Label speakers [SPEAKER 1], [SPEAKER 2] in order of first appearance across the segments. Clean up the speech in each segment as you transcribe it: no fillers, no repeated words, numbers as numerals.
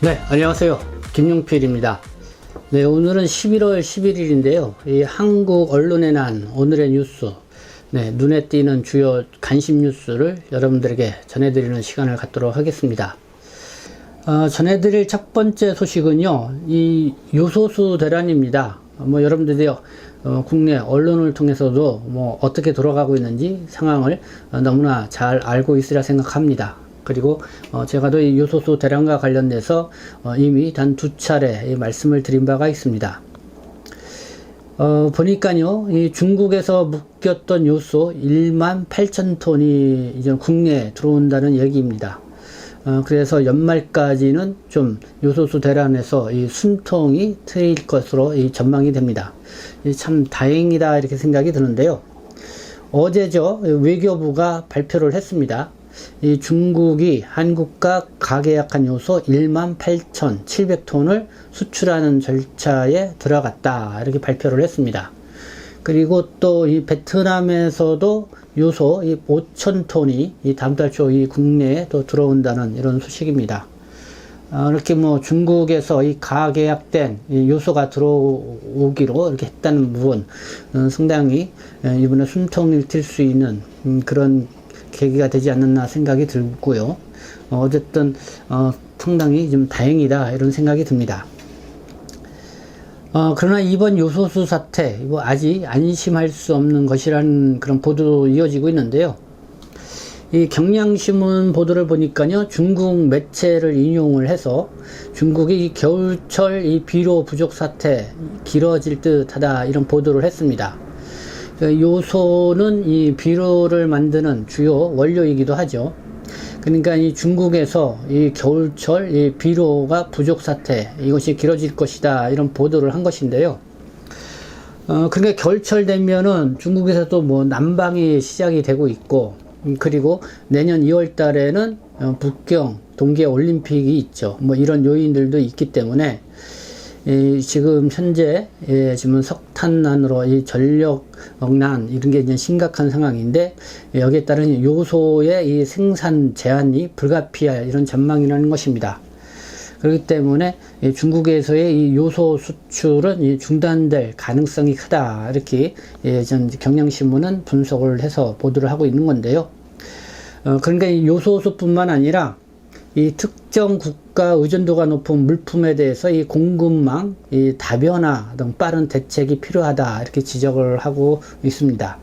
[SPEAKER 1] 네, 안녕하세요. 김용필입니다. 네, 오늘은 11월 11일인데요. 이 한국 언론의 난, 오늘의 뉴스, 네, 눈에 띄는 주요 관심 뉴스를 여러분들에게 전해드리는 시간을 갖도록 하겠습니다. 전해드릴 첫 번째 소식은요, 이 요소수 대란입니다. 여러분들이 국내 언론을 통해서도 어떻게 돌아가고 있는지 상황을 너무나 잘 알고 있으리라 생각합니다. 그리고 제가 또 이 요소수 대란과 관련돼서 이미 단 2차례 말씀을 드린 바가 있습니다. 보니까요, 이 중국에서 묶였던 요소 18,000톤이 이제 국내에 들어온다는 얘기입니다. 그래서 연말까지는 좀 요소수 대란에서 이 숨통이 트일 것으로 전망이 됩니다. 참 다행이다 이렇게 생각이 드는데요. 어제죠, 외교부가 발표를 했습니다. 이 중국이 한국과 가계약한 요소 18,700톤을 수출하는 절차에 들어갔다 이렇게 발표를 했습니다. 그리고 또 이 베트남에서도 요소 5,000톤이 이 다음 달 초 이 국내에 또 들어온다는 이런 소식입니다. 이렇게 중국에서 이 가계약된 이 요소가 들어오기로 이렇게 했다는 부분, 상당히 이번에 숨통을 튈 수 있는 그런 계기가 되지 않았나 생각이 들고요. 어쨌든 상당히 좀 다행이다 이런 생각이 듭니다. 그러나 이번 요소수 사태 아직 안심할 수 없는 것이라는 그런 보도 이어지고 있는데요. 이 경향신문 보도를 보니까요, 중국 매체를 인용을 해서 중국이 이 겨울철 이 비료 부족 사태 길어질 듯하다 이런 보도를 했습니다. 요소는 이 비료를 만드는 주요 원료이기도 하죠. 그러니까 이 중국에서 이 겨울철 이 비료가 부족 사태 이것이 길어질 것이다 이런 보도를 한 것인데요. 그러니까 겨울철 되면은 중국에서도 난방이 시작이 되고 있고, 그리고 내년 2월 달에는 북경 동계 올림픽이 있죠. 이런 요인들도 있기 때문에 지금 현재 지금 석탄난으로 이 전력난 이런 게 이제 심각한 상황인데, 여기에 따른 요소의 이 생산 제한이 불가피할 이런 전망이라는 것입니다. 그렇기 때문에 중국에서의 이 요소 수출은 중단될 가능성이 크다 이렇게 경향신문은 분석을 해서 보도를 하고 있는 건데요. 그러니까 이 요소수뿐만 아니라 이 특정 국가 의존도가 높은 물품에 대해서 이 공급망, 이 다변화 등 빠른 대책이 필요하다 이렇게 지적을 하고 있습니다.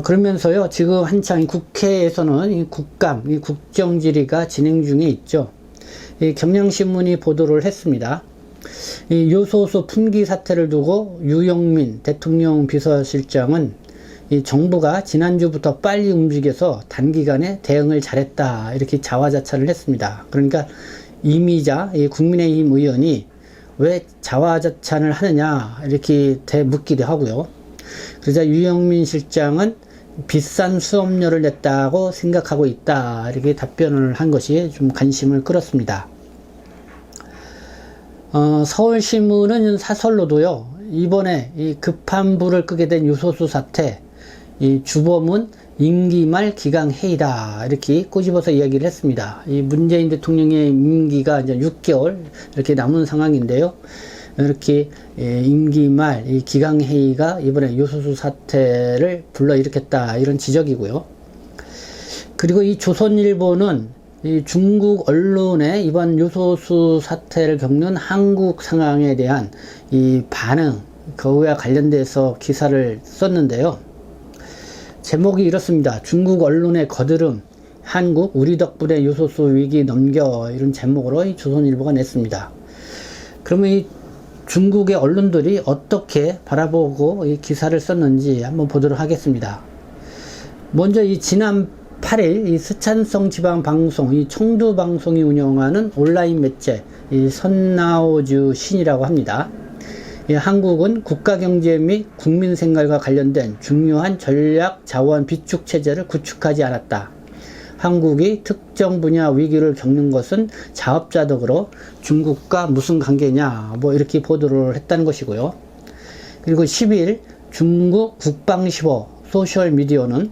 [SPEAKER 1] 그러면서요, 지금 한창 국회에서는 이 국감, 이 국정질의가 진행 중에 있죠. 이 경향신문이 보도를 했습니다. 이 요소수 품귀 사태를 두고 유영민 대통령 비서실장은 이 정부가 지난주부터 빨리 움직여서 단기간에 대응을 잘했다 이렇게 자화자찬을 했습니다. 그러니까 이미자 국민의힘 의원이 왜 자화자찬을 하느냐 이렇게 되묻기도 하고요. 그러자 유영민 실장은 비싼 수업료를 냈다고 생각하고 있다 이렇게 답변을 한 것이 좀 관심을 끌었습니다. 서울신문은 사설로도요, 이번에 이 급한 불을 끄게 된 요소수 사태, 이 주범은 임기 말 기강회의다 이렇게 꼬집어서 이야기를 했습니다. 이 문재인 대통령의 임기가 이제 6개월 이렇게 남은 상황인데요. 이렇게 임기 말 이 기강회의가 이번에 요소수 사태를 불러일으켰다 이런 지적이고요. 그리고 이 조선일보는 이 중국 언론의 이번 요소수 사태를 겪는 한국 상황에 대한 이 반응, 그와 관련돼서 기사를 썼는데요. 제목이 이렇습니다. 중국 언론의 거드름, 한국 우리 덕분에 요소수 위기 넘겨 이런 제목으로 이 조선일보가 냈습니다. 그러면 이 중국의 언론들이 어떻게 바라보고 이 기사를 썼는지 한번 보도록 하겠습니다. 먼저 이 지난 8일 이 스촨성 지방 방송, 이 청두 방송이 운영하는 온라인 매체, 이 선나오즈 신이라고 합니다. 한국은 국가경제 및 국민생활과 관련된 중요한 전략 자원 비축 체제를 구축하지 않았다. 한국이 특정 분야 위기를 겪는 것은 자업자득으로 중국과 무슨 관계냐 이렇게 보도를 했다는 것이고요. 그리고 10일 중국 국방시보 소셜미디어는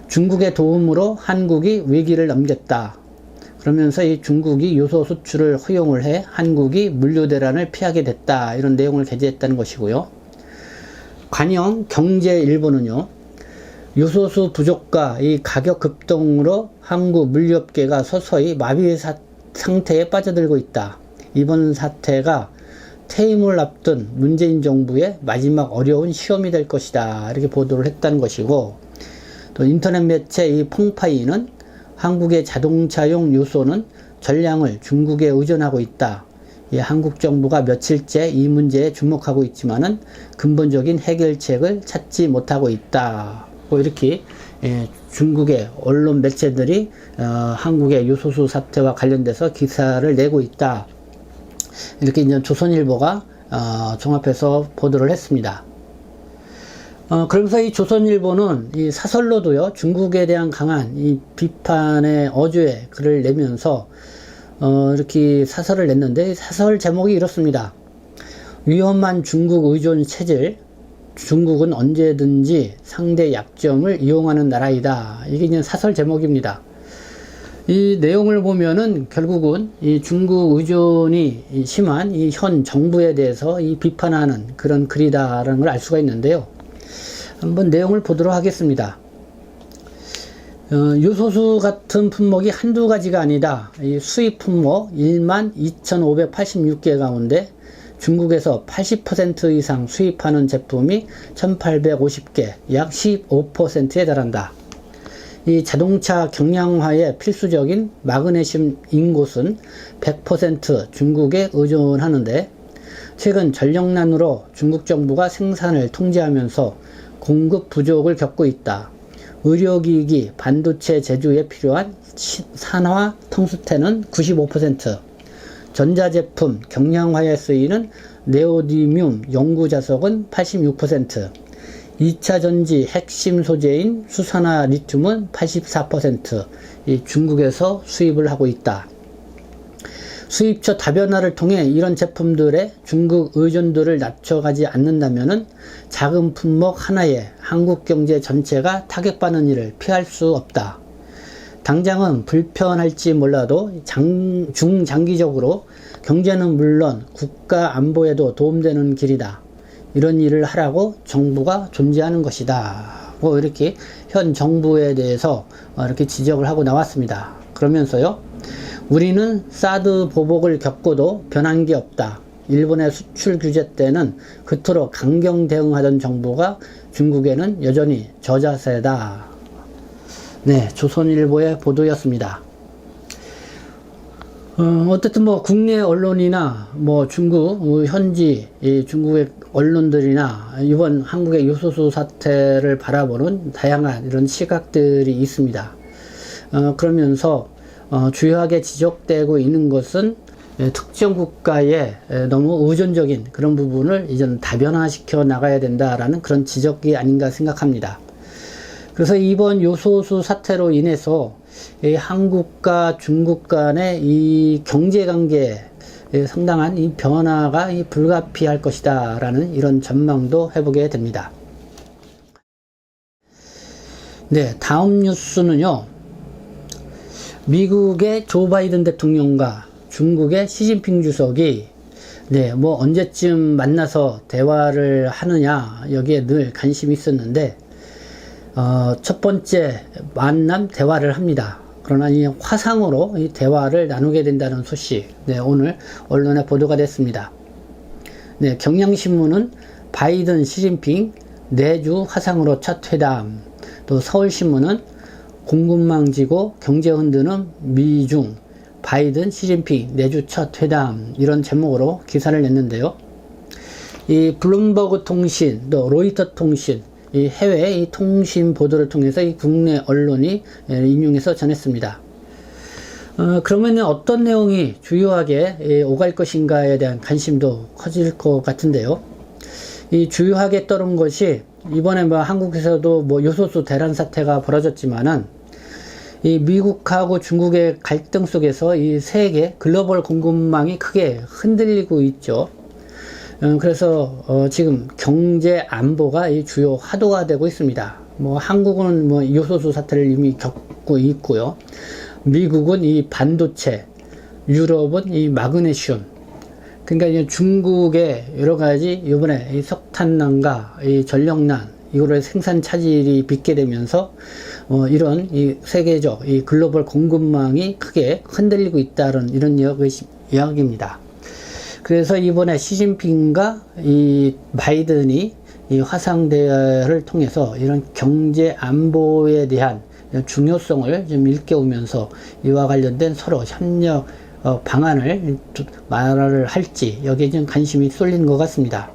[SPEAKER 1] 중국의 도움으로 한국이 위기를 넘겼다. 그러면서 이 중국이 요소 수출을 허용을 해 한국이 물류 대란을 피하게 됐다. 이런 내용을 게재했다는 것이고요. 관영 경제일보는요. 요소수 부족과 이 가격 급등으로 한국 물류업계가 서서히 마비 상태에 빠져들고 있다. 이번 사태가 퇴임을 앞둔 문재인 정부의 마지막 어려운 시험이 될 것이다. 이렇게 보도를 했다는 것이고, 또 인터넷 매체 이 펑파이는 한국의 자동차용 요소는 전량을 중국에 의존하고 있다. 한국 정부가 며칠째 이 문제에 주목하고 있지만은 근본적인 해결책을 찾지 못하고 있다. 이렇게 중국의 언론 매체들이 한국의 요소수 사태와 관련돼서 기사를 내고 있다. 이렇게 이제 조선일보가 종합해서 보도를 했습니다. 그러면서 이 조선일보는 이 사설로도요, 중국에 대한 강한 이 비판의 어조의 글을 내면서 이렇게 사설을 냈는데, 사설 제목이 이렇습니다. 위험한 중국 의존 체질, 중국은 언제든지 상대 약점을 이용하는 나라이다. 이게 이제 사설 제목입니다. 이 내용을 보면은 결국은 이 중국 의존이 심한 이 현 정부에 대해서 이 비판하는 그런 글이다라는 걸 알 수가 있는데요. 한번 내용을 보도록 하겠습니다. 요소수 같은 품목이 한두 가지가 아니다. 이 수입 품목 12,586개 가운데 중국에서 80% 이상 수입하는 제품이 1,850개, 약 15%에 달한다. 이 자동차 경량화에 필수적인 마그네슘 인곳은 100% 중국에 의존하는데, 최근 전력난으로 중국 정부가 생산을 통제하면서 공급 부족을 겪고 있다. 의료기기, 반도체 제조에 필요한 산화 텅스텐은 95%, 전자제품 경량화에 쓰이는 네오디뮴 연구자석은 86%, 2차 전지 핵심 소재인 수산화 리튬은 84% 이 중국에서 수입을 하고 있다. 수입처 다변화를 통해 이런 제품들의 중국 의존도를 낮춰가지 않는다면은 작은 품목 하나에 한국 경제 전체가 타격받는 일을 피할 수 없다. 당장은 불편할지 몰라도 중장기적으로 경제는 물론 국가 안보에도 도움되는 길이다. 이런 일을 하라고 정부가 존재하는 것이다. 이렇게 현 정부에 대해서 이렇게 지적을 하고 나왔습니다. 그러면서요, 우리는 사드 보복을 겪고도 변한 게 없다. 일본의 수출 규제 때는 그토록 강경 대응하던 정부가 중국에는 여전히 저자세다. 네, 조선일보의 보도였습니다. 어쨌든 국내 언론이나 중국 현지 중국의 언론들이나 이번 한국의 요소수 사태를 바라보는 다양한 이런 시각들이 있습니다. 그러면서 주요하게 지적되고 있는 것은 특정 국가에 너무 의존적인 그런 부분을 이제 다변화시켜 나가야 된다라는 그런 지적이 아닌가 생각합니다. 그래서 이번 요소수 사태로 인해서 한국과 중국 간의 이 경제관계에 상당한 이 변화가 불가피할 것이다 라는 이런 전망도 해보게 됩니다. 네, 다음 뉴스는요, 미국의 조 바이든 대통령과 중국의 시진핑 주석이 언제쯤 만나서 대화를 하느냐, 여기에 늘 관심이 있었는데, 첫 번째 만남 대화를 합니다. 그러나 이 화상으로 이 대화를 나누게 된다는 소식, 오늘 언론에 보도가 됐습니다. 경향신문은 바이든 시진핑 내주 화상으로 첫 회담, 또 서울신문은 공급망 지고 경제 흔드는 미중, 바이든 시진핑 내주 첫 회담, 이런 제목으로 기사를 냈는데요. 이 블룸버그 통신, 또 로이터 통신, 이 해외 이 통신 보도를 통해서 이 국내 언론이 인용해서 전했습니다. 그러면 어떤 내용이 주요하게 오갈 것인가에 대한 관심도 커질 것 같은데요. 이 주요하게 떠오른 것이 이번에 한국에서도 요소수 대란 사태가 벌어졌지만은 이 미국하고 중국의 갈등 속에서 이 세계 글로벌 공급망이 크게 흔들리고 있죠. 그래서 지금 경제 안보가 이 주요 화두가 되고 있습니다. 한국은 요소수 사태를 이미 겪고 있고요. 미국은 이 반도체, 유럽은 이 마그네슘. 그러니까 이제 중국의 여러 가지 이번에 이 석탄난과 이 전력난 이거를 생산 차질이 빚게 되면서 이런 이 세계적 이 글로벌 공급망이 크게 흔들리고 있다는 이런 이야기입니다. 그래서 이번에 시진핑과 이 바이든이 이 화상대화를 통해서 이런 경제 안보에 대한 중요성을 좀 일깨우면서 이와 관련된 서로 협력 방안을 말을 할지 여기에 좀 관심이 쏠린 것 같습니다.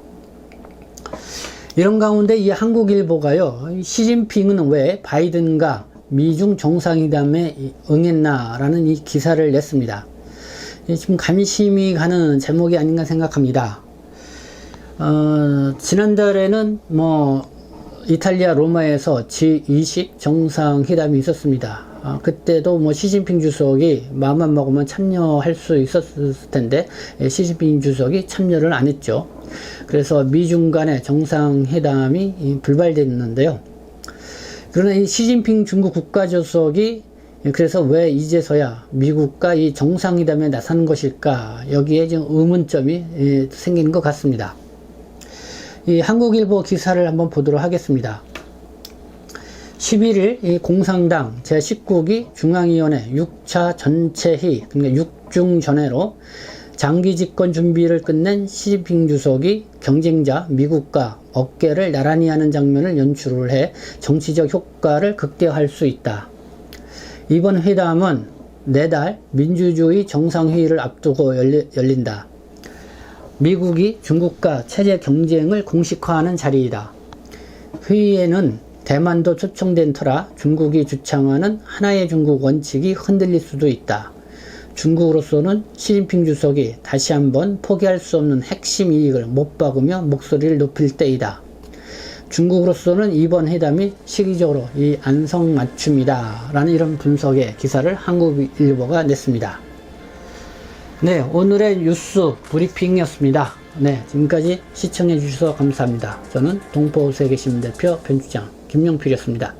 [SPEAKER 1] 이런 가운데 이 한국일보가요, 시진핑은 왜 바이든과 미중 정상회담에 응했나라는 이 기사를 냈습니다. 지금 관심이 가는 제목이 아닌가 생각합니다. 지난달에는 이탈리아 로마에서 G20 정상회담이 있었습니다. 그때도 시진핑 주석이 마음만 먹으면 참여할 수 있었을 텐데 시진핑 주석이 참여를 안 했죠. 그래서 미중 간의 정상회담이 불발됐는데요. 그러나 이 시진핑 중국 국가주석이 그래서 왜 이제서야 미국과 이 정상회담에 나서는 것일까, 여기에 좀 의문점이 생기는 것 같습니다. 이 한국일보 기사를 한번 보도록 하겠습니다. 11일 이 공산당 제19기 중앙위원회 6차 전체회의, 그러니까 6중 전회로 장기 집권 준비를 끝낸 시진핑 주석이 경쟁자 미국과 어깨를 나란히 하는 장면을 연출을 해 정치적 효과를 극대화할 수 있다. 이번 회담은 내달 민주주의 정상회의를 앞두고 열린다. 미국이 중국과 체제 경쟁을 공식화하는 자리이다. 회의에는 대만도 초청된 터라 중국이 주창하는 하나의 중국 원칙이 흔들릴 수도 있다. 중국으로서는 시진핑 주석이 다시 한번 포기할 수 없는 핵심 이익을 못 박으며 목소리를 높일 때이다. 중국으로서는 이번 회담이 시기적으로 이 안성맞춤이다 라는 이런 분석의 기사를 한국일보가 냈습니다. 네, 오늘의 뉴스 브리핑이었습니다. 네, 지금까지 시청해 주셔서 감사합니다. 저는 동포세계신문 대표 변주장 김용필이었습니다.